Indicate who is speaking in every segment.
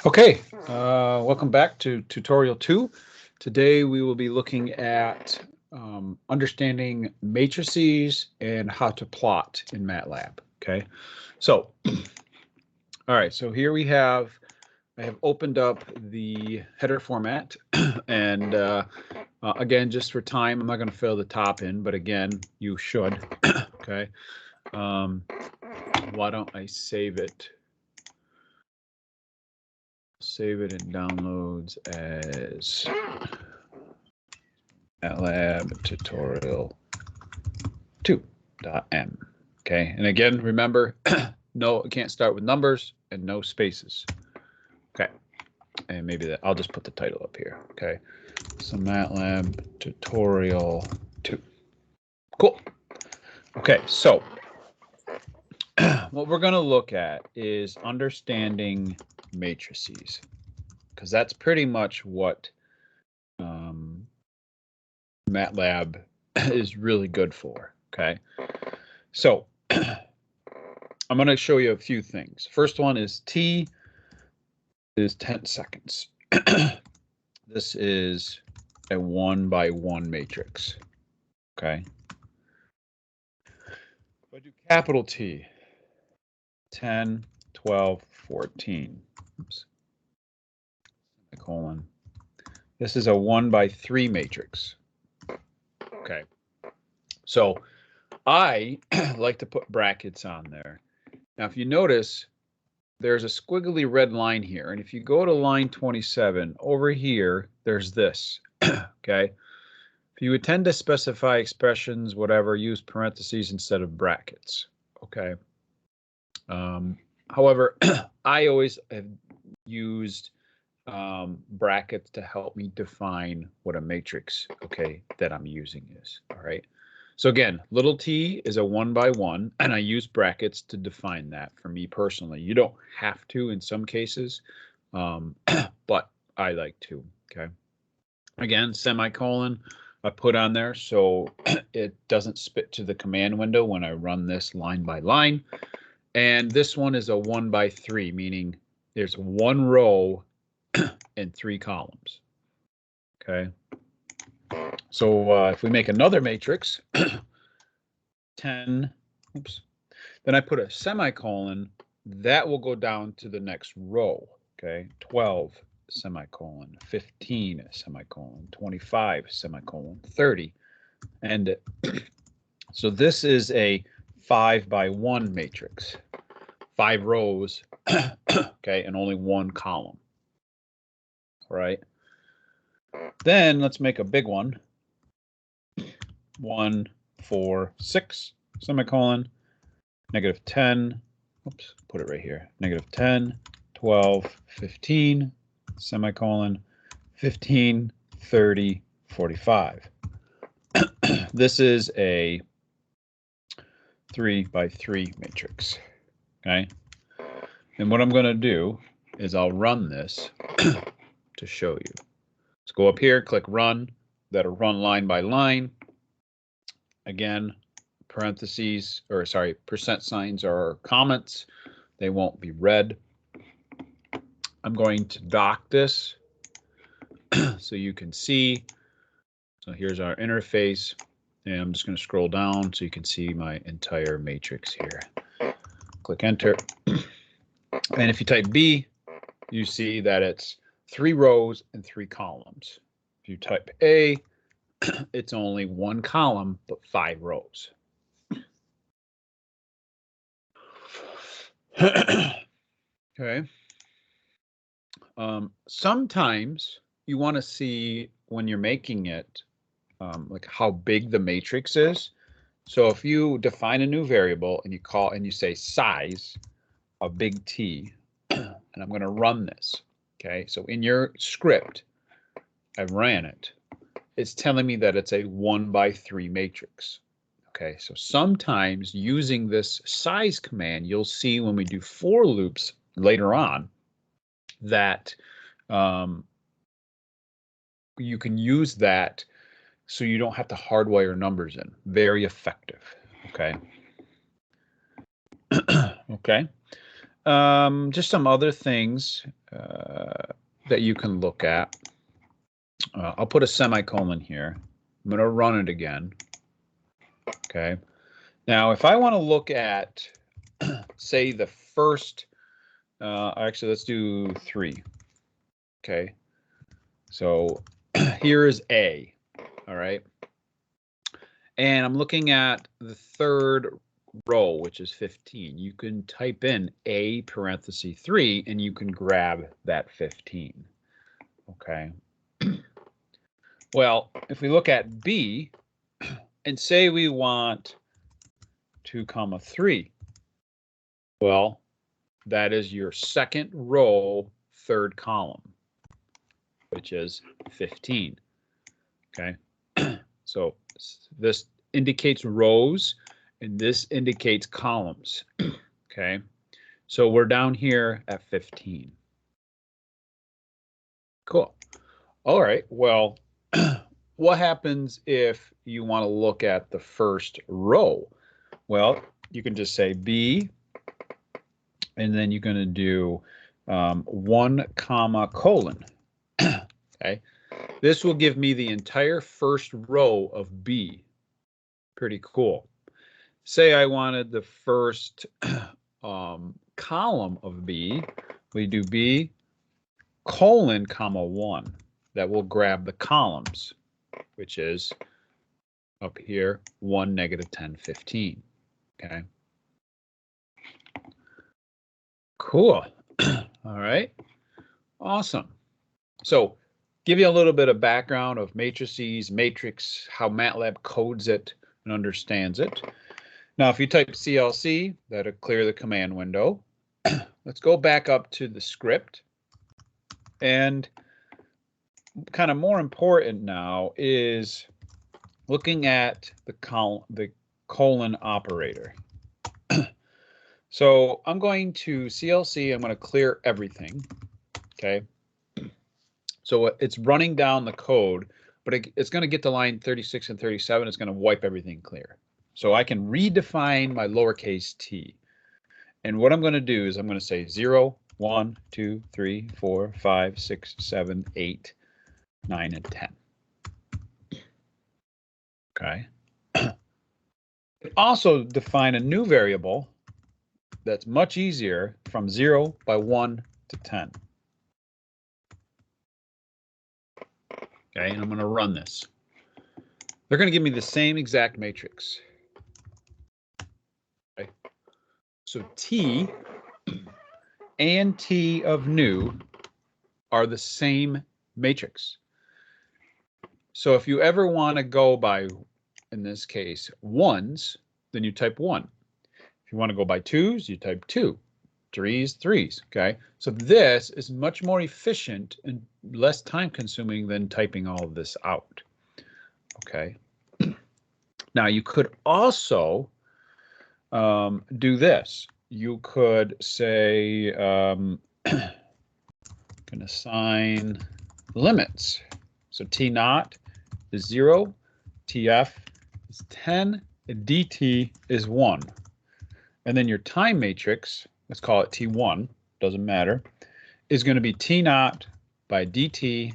Speaker 1: Okay, welcome back to tutorial 2. Today we will be looking at understanding matrices and how to plot in Matlab. Okay, so all right, so here I have opened up the header format, and again, just for time, I'm not going to fill the top in, but again, you should. Okay, why don't I save it? Save it in downloads as Matlab tutorial 2.m. Okay, and again, remember, no, it can't start with numbers and no spaces. Okay, and maybe that I'll just put the title up here. Okay, so Matlab tutorial 2. Cool. Okay, so what we're going to look at is understanding matrices, because that's pretty much what Matlab is really good for. Okay, so I'm going to show you a few things. First one is T is 10 seconds. This is a 1x1 matrix. Okay, if I do capital T, 10, 12, 14. Oops. Semicolon. This is a 1x3 matrix. Okay, so I like to put brackets on there. Now, if you notice, there's a squiggly red line here, and if you go to line 27, over here, there's this. Okay, if you intend to specify expressions, whatever, use parentheses instead of brackets. Okay. However, I always have used brackets to help me define what a matrix, okay, that I'm using is. All right. So again, little t is a 1x1, and I use brackets to define that for me personally. You don't have to in some cases, but I like to. Okay. Again, semicolon I put on there so it doesn't spit to the command window when I run this line by line. And this one is a 1x3, meaning there's one row and 3 columns. Okay. So if we make another matrix, 10, oops, then I put a semicolon, that will go down to the next row. Okay, 12, semicolon, 15, semicolon, 25, semicolon, 30. And so this is a 5x1 matrix, 5 rows, okay, and only 1 column. All right. Then let's make a big one. 1, 4, 6, semicolon, negative 10, oops, put it right here, negative 10, 12, 15, semicolon, 15, 30, 45. This is a 3x3 matrix. Okay. And what I'm going to do is I'll run this to show you. Let's go up here, click run. That'll run line by line. Again, parentheses, or sorry, percent signs are comments. They won't be read. I'm going to dock this so you can see. So here's our interface, and I'm just going to scroll down so you can see my entire matrix here. Click enter. And if you type B, you see that it's 3 rows and 3 columns. If you type A, it's only 1 column, but 5 rows. Okay. Sometimes you want to see when you're making it, like how big the matrix is. So if you define a new variable and you say size of big T, and I'm going to run this. Okay, so in your script, I ran it. It's telling me that it's a 1x3 matrix. Okay, so sometimes using this size command, you'll see when we do for loops later on that you can use that so you don't have to hardwire numbers in. Very effective. Okay. Okay. Just some other things that you can look at. I'll put a semicolon here. I'm going to run it again. Okay. Now, if I want to look at, say, the first, actually, let's do 3. Okay. So here is A. All right. And I'm looking at the third row, which is 15. You can type in A parenthesis 3 and you can grab that 15. Okay. Well, if we look at B and say we want 2, 3, well, that is your second row, third column, which is 15. Okay. So this indicates rows and this indicates columns. Okay. So we're down here at 15. Cool. All right. Well, what happens if you want to look at the first row? Well, you can just say B, and then you're going to do 1, colon. Okay. This will give me the entire first row of B. Pretty cool. Say I wanted the first column of B. We do B, colon, 1. That will grab the columns, which is up here, 1, -10, 15. Okay. Cool. All right. Awesome. So give you a little bit of background of matrices, matrix, how Matlab codes it and understands it. Now, if you type CLC, that'll clear the command window. Let's go back up to the script. And kind of more important now is looking at the colon operator. So I'm going to CLC, I'm going to clear everything. Okay. So it's running down the code, but it's going to get to line 36 and 37. It's going to wipe everything clear. So I can redefine my lowercase t. And what I'm going to do is I'm going to say 0, 1, 2, 3, 4, 5, 6, 7, 8, 9, and 10. Okay. Also define a new variable that's much easier from 0 by 1 to 10. Okay, and I'm going to run this. They're going to give me the same exact matrix. Okay. So T and T of new are the same matrix. So if you ever want to go by, in this case, 1s, then you type 1. If you want to go by 2s, you type 2. 3s, 3s. Okay. So this is much more efficient and less time consuming than typing all of this out. Okay. Now you could also do this. You could say, can assign limits. So T naught is 0, TF is 10, and DT is 1. And then your time matrix, let's call it T1, doesn't matter, is going to be T naught by DT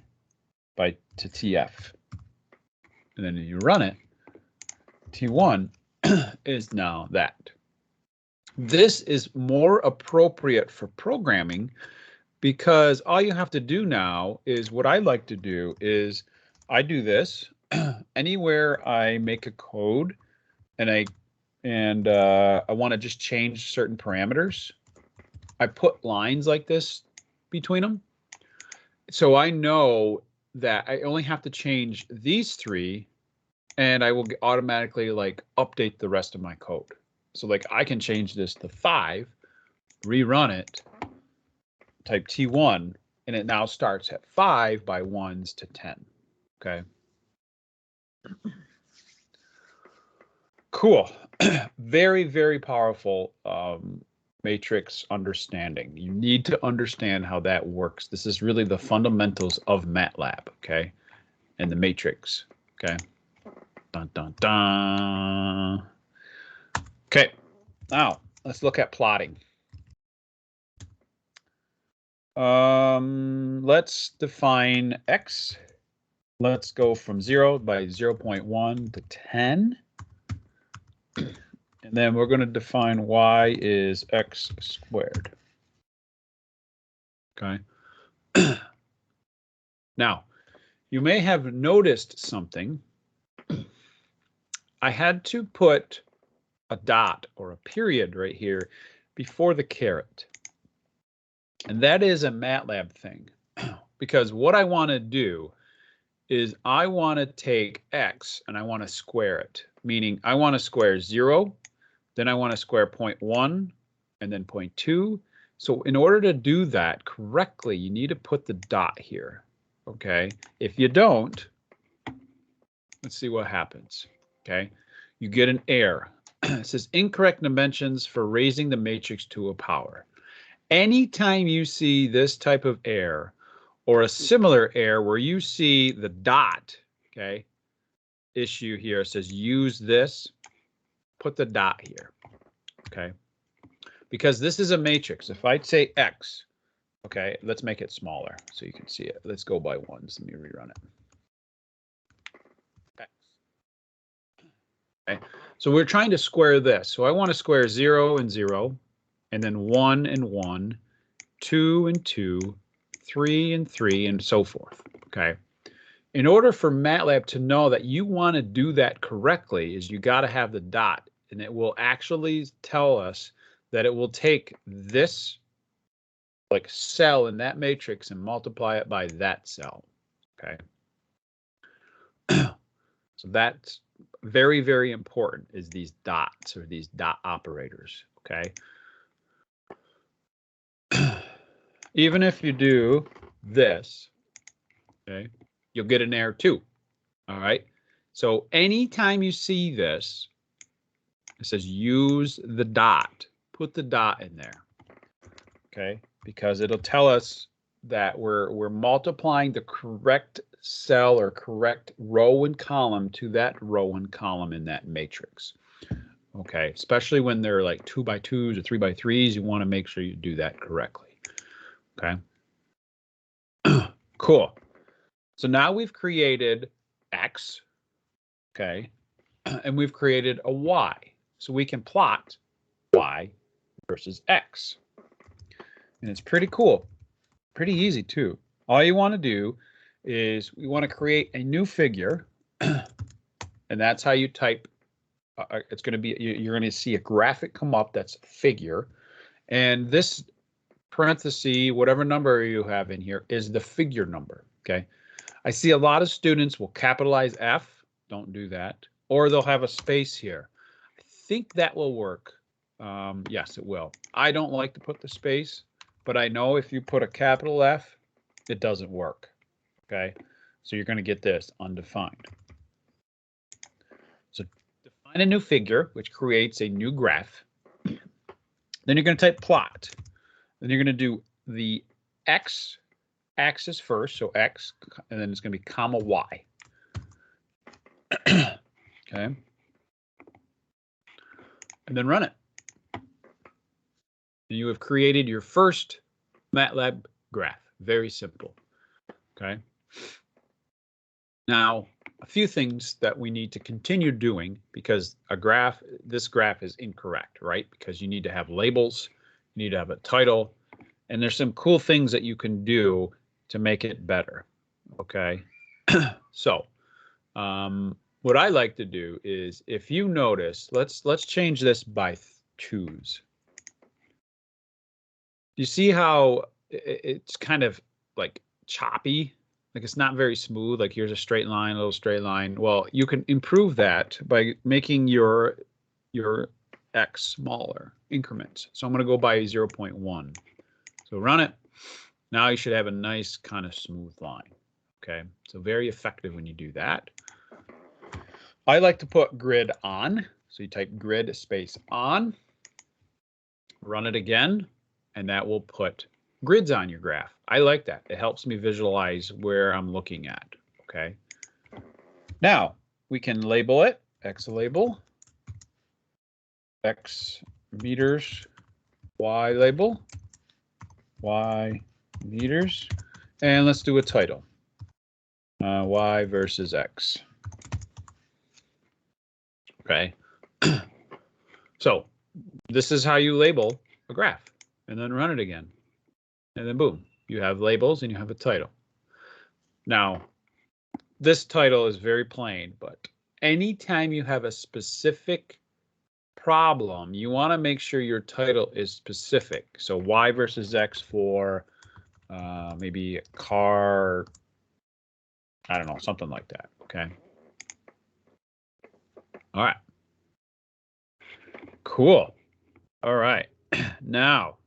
Speaker 1: by to TF. And then you run it, T1 is now that. This is more appropriate for programming because all you have to do now is what I like to do is I do this anywhere I make a code and I want to just change certain parameters. I put lines like this between them. So I know that I only have to change these 3 and I will automatically like update the rest of my code. So like I can change this to 5, rerun it, type T1, and it now starts at 5 by 1s to 10. Okay. Cool. Very, very powerful matrix understanding. You need to understand how that works. This is really the fundamentals of Matlab, okay? And the matrix, okay? Dun, dun, dun. Okay, now let's look at plotting. Let's define x. Let's go from 0 by 0.1 to 10. And then we're going to define y is x squared. Okay. Now, you may have noticed something. I had to put a dot or a period right here before the caret. And that is a Matlab thing, because what I want to do is I want to take x and I want to square it, meaning I want to square 0, then I want to square 0.1 and then 0.2. So in order to do that correctly, you need to put the dot here. Okay, if you don't, let's see what happens. Okay, you get an error. It says incorrect dimensions for raising the matrix to a power. Anytime you see this type of error or a similar error where you see the dot, okay, issue here, it says use this, put the dot here, okay, because this is a matrix. If I say x, okay, let's make it smaller so you can see it. Let's go by ones. Let me rerun it. X. Okay, so we're trying to square this. So I want to square 0 and 0, and then 1 and 1, 2 and 2, 3 and 3, and so forth. Okay. In order for Matlab to know that you want to do that correctly, is you got to have the dot, and it will actually tell us that it will take this like cell in that matrix and multiply it by that cell. Okay. So that's very, very important, is these dots or these dot operators. Okay. Even if you do this, okay, you'll get an error too. All right. So anytime you see this, it says use the dot. Put the dot in there. Okay, because it'll tell us that we're multiplying the correct cell or correct row and column to that row and column in that matrix. Okay, especially when they're like 2 by 2s or 3 by 3s, you want to make sure you do that correctly. Okay. Cool. So now we've created x, okay, and we've created a y. So we can plot y versus x. And it's pretty cool, pretty easy too. All you want to do is we want to create a new figure, and that's how you type. It's going to be, you're going to see a graphic come up that's figure, and this parenthesis, whatever number you have in here, is the figure number. Okay. I see a lot of students will capitalize F. Don't do that. Or they'll have a space here. I think that will work. Yes, it will. I don't like to put the space, but I know if you put a capital F, it doesn't work. Okay. So you're going to get this undefined. So define a new figure, which creates a new graph. Then you're going to type plot. Then you're going to do the x axis first, so x, and then it's going to be comma y. Okay. And then run it. And you have created your first Matlab graph. Very simple. Okay. Now, a few things that we need to continue doing, because this graph is incorrect, right? Because you need to have labels, you need to have a title, and there's some cool things that you can do to make it better. Okay. So what I like to do is, if you notice, let's change this by 2s. You see how it's kind of like choppy, like it's not very smooth, like here's a straight line, a little straight line. Well, you can improve that by making your x smaller increments. So I'm going to go by 0.1. So run it. Now you should have a nice kind of smooth line. Okay, so very effective when you do that. I like to put grid on. So you type grid space on, run it again, and that will put grids on your graph. I like that. It helps me visualize where I'm looking at. Okay. Now we can label it, X label, X meters, Y label, Y meters. And let's do a title. Y versus X. Okay. So this is how you label a graph, and then run it again. And then boom, you have labels and you have a title. Now, this title is very plain, but anytime you have a specific problem, you want to make sure your title is specific. So Y versus X for maybe a car, I don't know, something like that. Okay. All right. Cool. All right. Now,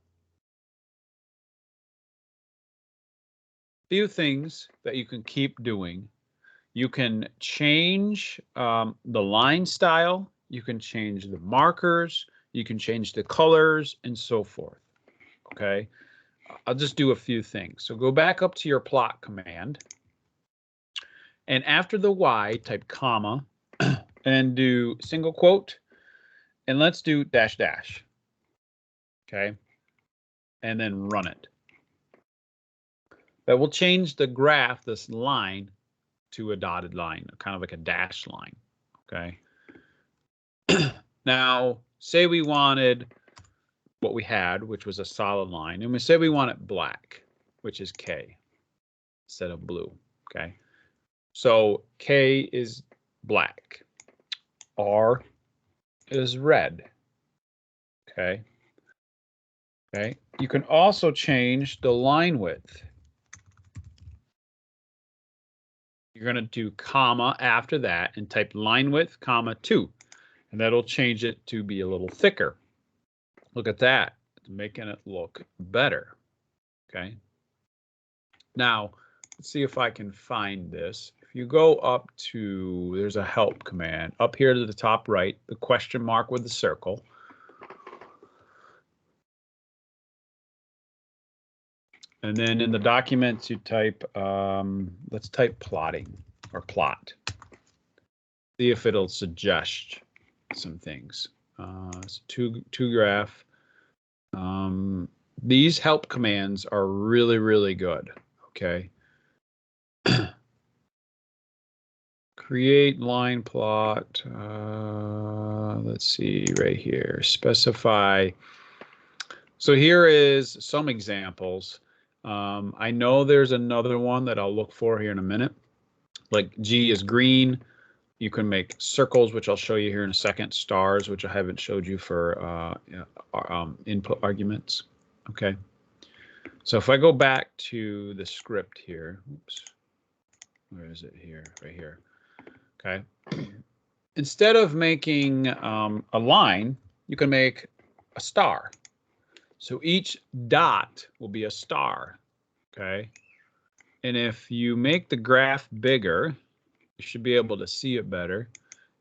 Speaker 1: few things that you can keep doing. You can change the line style. You can change the markers. You can change the colors and so forth. Okay. I'll just do a few things. So go back up to your plot command. And after the Y, type comma and do single quote. And let's do dash dash. Okay. And then run it. That will change the graph, this line, to a dotted line, kind of like a dashed line. Okay. Now, say we wanted what we had, which was a solid line, and we say we want it black, which is K, instead of blue. Okay. So K is black. R is red. Okay. Okay. You can also change the line width. You're going to do comma after that and type line width, comma 2. And that'll change it to be a little thicker. Look at that. It's making it look better. Okay. Now, let's see if I can find this. If you go up to, there's a help command. Up here to the top right, the question mark with the circle. And then in the documents, you type, let's type plotting or plot. See if it'll suggest some things. It's two graph. These help commands are really, really good. Okay. Create line plot. Let's see right here. Specify. So here is some examples. I know there's another one that I'll look for here in a minute. Like G is green. You can make circles, which I'll show you here in a second. Stars, which I haven't showed you for input arguments. Okay. So if I go back to the script here, oops, where is it here? Right here. Okay. Instead of making a line, you can make a star. So each dot will be a star. Okay. And if you make the graph bigger, you should be able to see it better.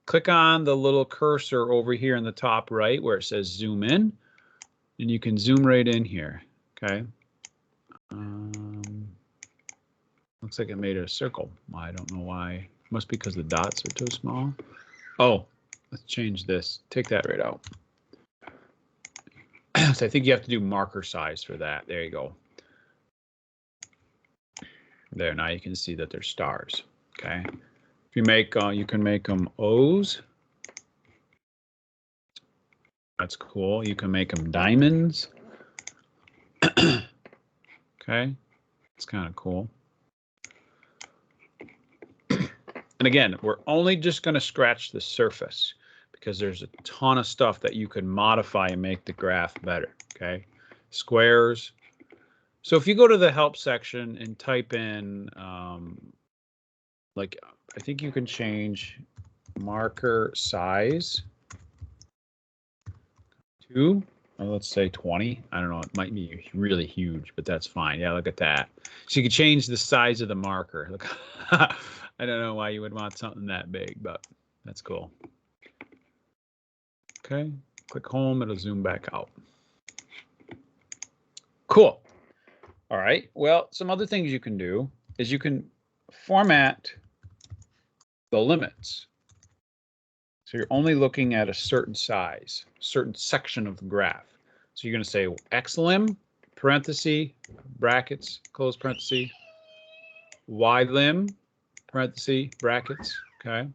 Speaker 1: Click on the little cursor over here in the top right where it says zoom in, and you can zoom right in here. Okay. Looks like it made a circle. I don't know why. Must be because the dots are too small. Oh, let's change this. Take that right out. So I think you have to do marker size for that. There you go. There, now you can see that they're stars. Okay. If you make, you can make them O's. That's cool. You can make them diamonds. Okay. It's kind of cool. And again, we're only just going to scratch the surface because there's a ton of stuff that you can modify and make the graph better. Okay. Squares. So if you go to the help section and type in, like, I think you can change marker size to, let's say 20. I don't know. It might be really huge, but that's fine. Yeah, look at that. So you can change the size of the marker. Look, I don't know why you would want something that big, but that's cool. Okay, click home. It'll zoom back out. Cool. All right. Well, some other things you can do is you can format the limits. So you're only looking at a certain size, certain section of the graph. So you're going to say xlim parenthesis, brackets, close parenthesis, y lim, parenthesis, brackets, okay?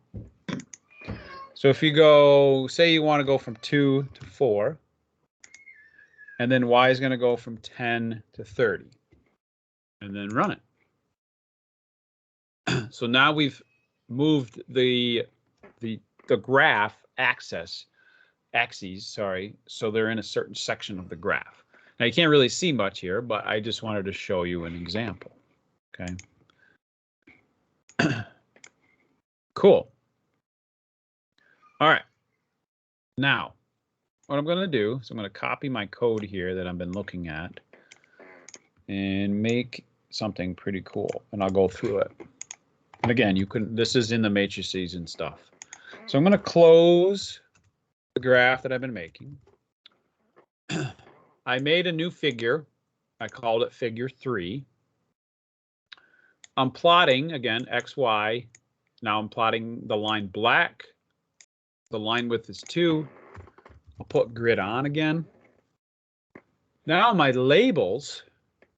Speaker 1: So if you go, say you want to go from 2 to 4, and then y is going to go from 10 to 30, and then run it. So now we've moved the graph axes, sorry, so they're in a certain section of the graph. Now you can't really see much here, but I just wanted to show you an example. Okay. Cool. All right. Now, what I'm going to do is I'm going to copy my code here that I've been looking at and make something pretty cool, and I'll go through it. And again, you can, this is in the matrices and stuff. So I'm going to close the graph that I've been making. I made a new figure. I called it figure 3. I'm plotting, again, X, Y. Now I'm plotting the line black. The line width is 2. I'll put grid on again. Now my labels,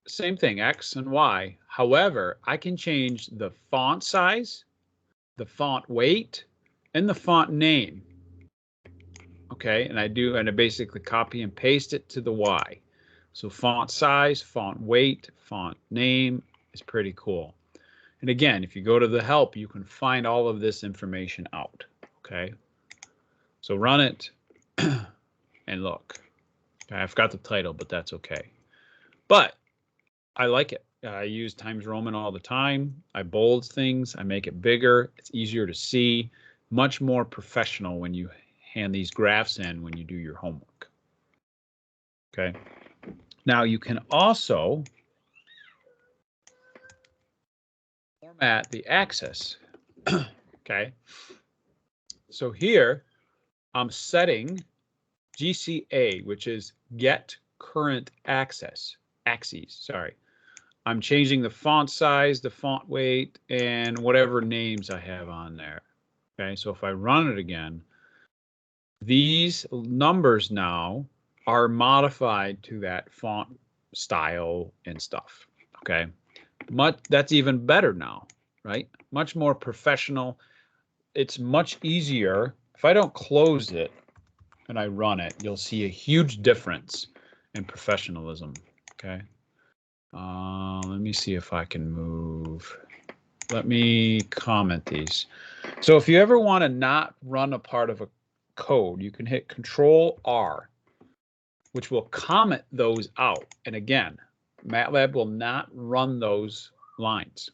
Speaker 1: same thing, X and Y. However, I can change the font size, the font weight, and the font name. Okay, and I basically copy and paste it to the Y. So font size, font weight, font name is pretty cool. And again, if you go to the help, you can find all of this information out. Okay, so run it and look. I forgot the title, but that's okay. But I like it. I use Times Roman all the time. I bold things. I make it bigger. It's easier to see. Much more professional when you hand these graphs in when you do your homework. Okay. Now you can also format the axis. Okay. So here I'm setting GCA, which is get current axes. Sorry. I'm changing the font size, the font weight, and whatever names I have on there. Okay, so if I run it again, these numbers now are modified to that font style and stuff. Okay, that's even better now, right? Much more professional. It's much easier. If I don't close it and I run it, you'll see a huge difference in professionalism. Okay. Let me see if I can move. Let me comment these. So if you ever want to not run a part of a code, you can hit Control R, which will comment those out. And again, Matlab will not run those lines.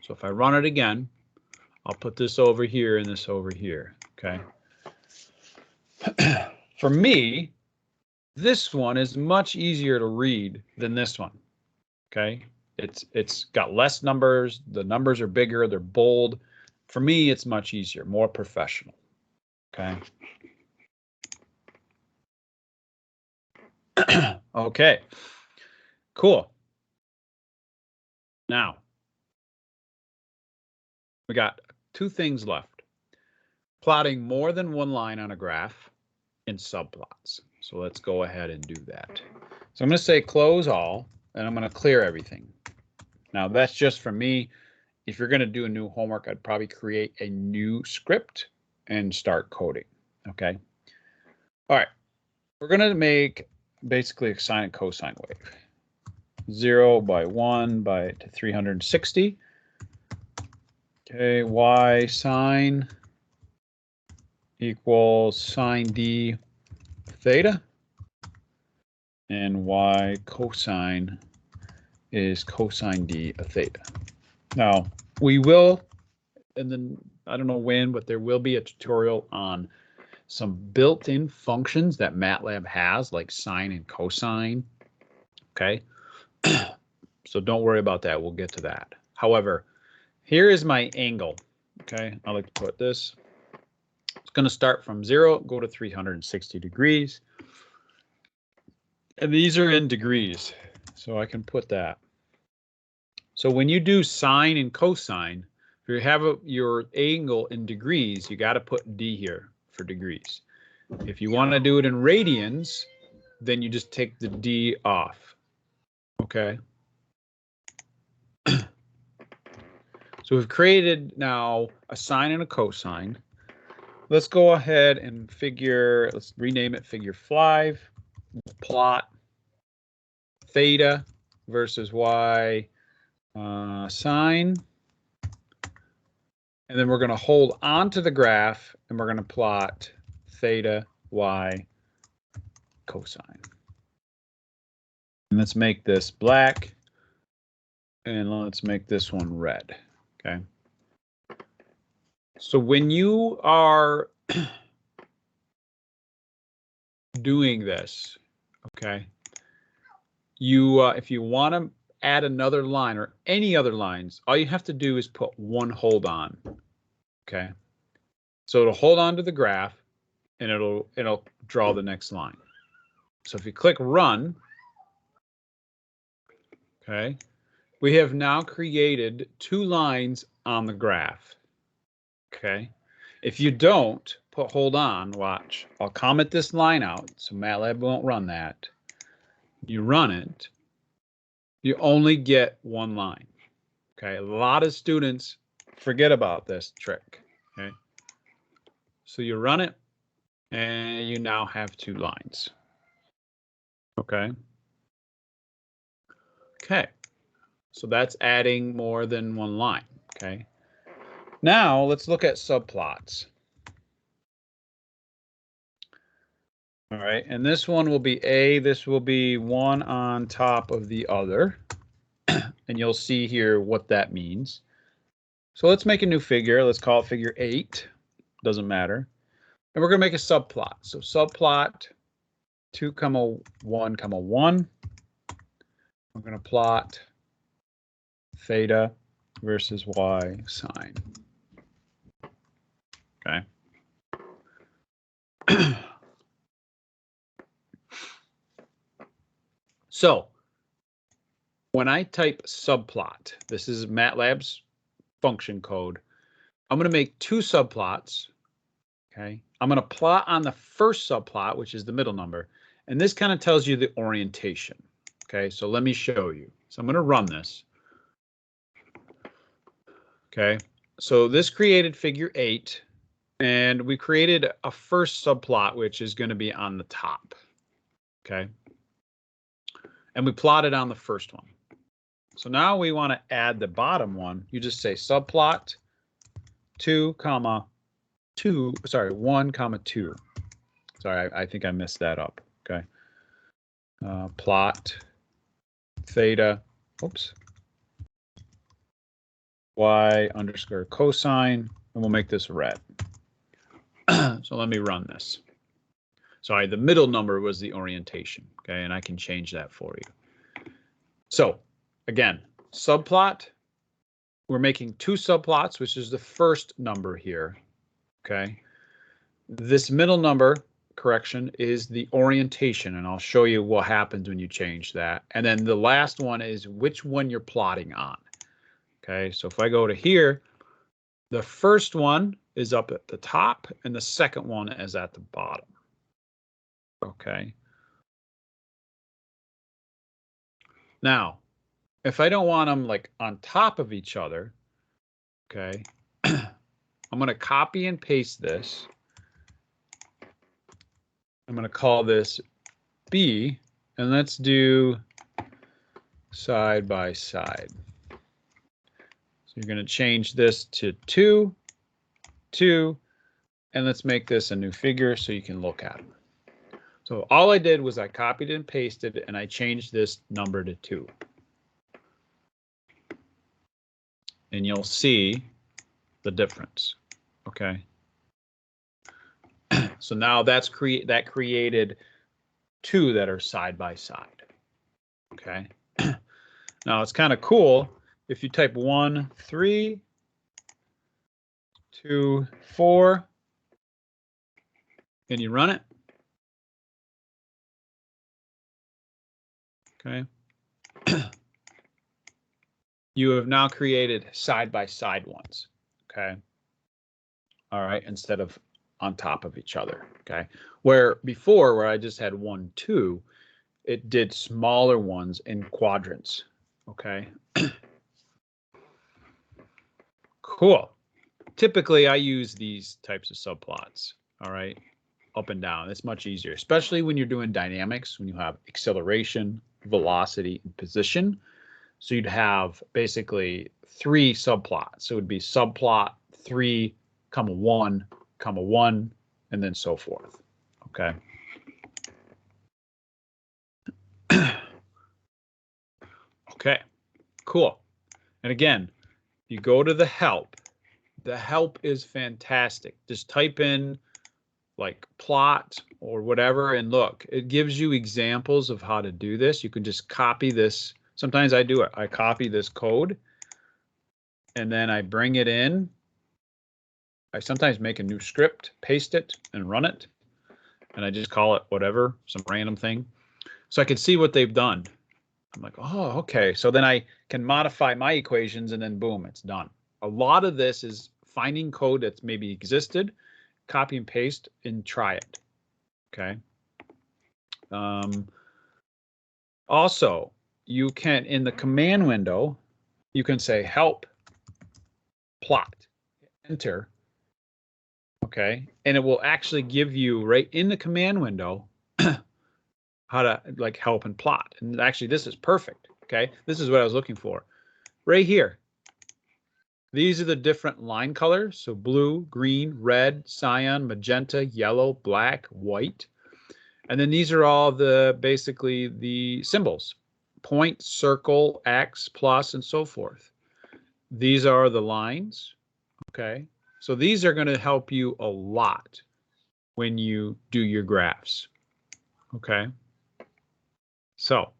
Speaker 1: So if I run it again, I'll put this over here and this over here. Okay. For me, this one is much easier to read than this one. Okay, it's got less numbers. The numbers are bigger. They're bold. For me, it's much easier, more professional. Okay. Okay. Cool. Now we got 2 things left: plotting more than one line on a graph in subplots. So let's go ahead and do that. So I'm going to say close all, and I'm going to clear everything. Now that's just for me. If you're going to do a new homework, I'd probably create a new script and start coding. Okay. All right. We're going to make basically a sine and cosine wave. 0 by 1 by to 360. Okay. Y sine equals sine d theta. And y cosine is cosine d of theta. Now, we will, and then I don't know when, but there will be a tutorial on some built-in functions that Matlab has, like sine and cosine. Okay, so don't worry about that. We'll get to that. However, here is my angle. Okay, I like to put this. It's going to start from 0, go to 360 degrees. And these are in degrees, so I can put that. So when you do sine and cosine, if you have your angle in degrees, you got to put D here for degrees. If you want to do it in radians, then you just take the D off. Okay. So we've created now a sine and a cosine. Let's go ahead and let's rename it figure 5. Plot theta versus y sine. And then we're going to hold on to the graph and we're going to plot theta y cosine. And let's make this black and let's make this one red. Okay. So when you are doing this, okay, if you want to add another line or any other lines, all you have to do is put one hold on. Okay. So it'll hold on to the graph and it'll draw the next line. So if you click run, okay, we have now created 2 lines on the graph. Okay. If you don't put hold on, watch, I'll comment this line out so Matlab won't run that. You run it, you only get 1 line. Okay. A lot of students forget about this trick. Okay. So you run it and you now have 2 lines. Okay. Okay. So that's adding more than 1 line. Okay. Now let's look at subplots. All right, and this one will be this will be one on top of the other. And you'll see here what that means. So let's make a new figure. Let's call it figure 8. Doesn't matter. And we're going to make a subplot. So subplot 2, 1, 1. We're going to plot theta versus y sine. Okay. So when I type subplot, this is Matlab's function code. I'm going to make 2 subplots. Okay. I'm going to plot on the first subplot, which is the middle number. And this kind of tells you the orientation. Okay. So let me show you. So I'm going to run this. Okay. So this created figure 8. And we created a first subplot, which is going to be on the top. Okay. And we plotted on the first one. So now we want to add the bottom one. You just say subplot 1, 2. Sorry, I think I messed that up. Okay. Plot theta, y underscore cosine, and we'll make this red. So let me run this. Sorry, the middle number was the orientation. Okay, and I can change that for you. So again, subplot, we're making 2 subplots, which is the first number here. Okay. This middle number, correction, is the orientation, and I'll show you what happens when you change that. And then the last one is which one you're plotting on. Okay, so if I go to here, the first one is up at the top and the second one is at the bottom. Okay. Now, if I don't want them like on top of each other, okay, I'm going to copy and paste this. I'm going to call this B, and let's do side by side. So you're going to change this to 2, 2, and let's make this a new figure so you can look at it. So all I did was I copied and pasted, and I changed this number to 2. And you'll see the difference. Okay. So now that created 2 that are side by side. Okay. Now it's kind of cool if you type 1, 3, 2, 4, and you run it. Okay. You have now created side by side ones. Okay. All right. Instead of on top of each other. Okay. Where before, where I just had 1, 2, it did smaller ones in quadrants. Okay. Cool. Typically, I use these types of subplots. All right. Up and down. It's much easier, especially when you're doing dynamics, when you have acceleration, velocity, and position. So you'd have basically 3 subplots. So it would be subplot 3, 1, 1, and then so forth. Okay. Okay, cool. And again, you go to the help. The help is fantastic. Just type in like plot or whatever and look. It gives you examples of how to do this. You can just copy this. Sometimes I do it. I copy this code and then I bring it in. I sometimes make a new script, paste it, and run it. And I just call it whatever, some random thing. So I can see what they've done. I'm like, oh, okay. So then I can modify my equations and then boom, it's done. A lot of this is finding code that's maybe existed, copy and paste, and try it. Okay. Also, you can, in the command window, you can say help plot, enter. Okay. And it will actually give you right in the command window how to like help and plot. And actually, this is perfect. Okay. This is what I was looking for right here. These are the different line colors. So blue, green, red, cyan, magenta, yellow, black, white. And then these are all the basically the symbols, point, circle, X, plus, and so forth. These are the lines. Okay. So these are going to help you a lot when you do your graphs. Okay. So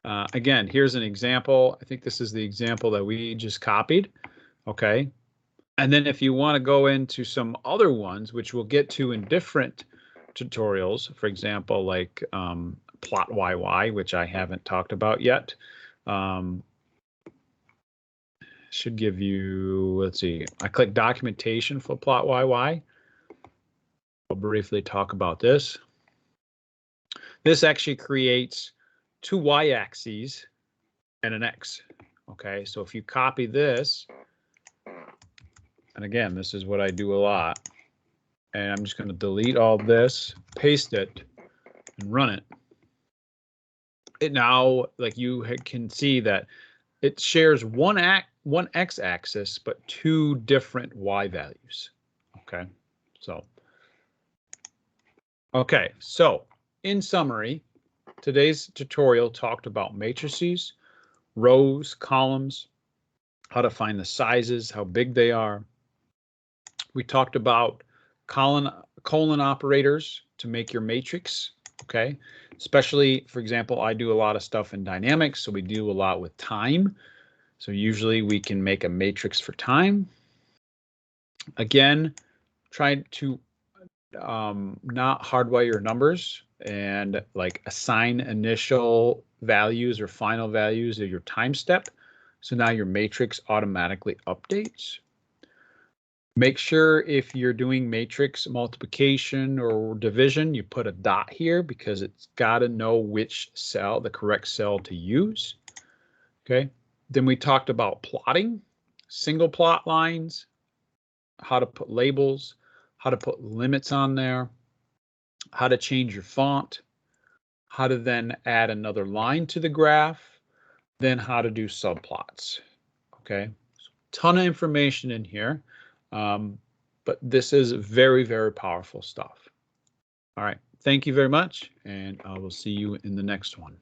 Speaker 1: again, here's an example. I think this is the example that we just copied. Okay. And then if you want to go into some other ones, which we'll get to in different tutorials, for example, like plot YY, which I haven't talked about yet. Should give you, let's see, I click documentation for plot YY. I'll briefly talk about this. This actually creates 2 y-axes and an x. Okay, so if you copy this, and again, this is what I do a lot, and I'm just going to delete all this, paste it, and run it. It now, like you can see that it shares one x-axis, but 2 different y values. Okay, so in summary, today's tutorial talked about matrices, rows, columns, how to find the sizes, how big they are. We talked about colon operators to make your matrix. Okay, especially, for example, I do a lot of stuff in dynamics, so we do a lot with time. So usually we can make a matrix for time. Again, try to not hardwire your numbers and like assign initial values or final values of your time step. So now your matrix automatically updates. Make sure if you're doing matrix multiplication or division, you put a dot here because it's got to know which cell, the correct cell to use. Okay. Then we talked about plotting, single plot lines, how to put labels, how to put limits on there, how to change your font, how to then add another line to the graph, then how to do subplots. Okay. Ton of information in here. But this is very, very powerful stuff. All right. Thank you very much, and I will see you in the next one.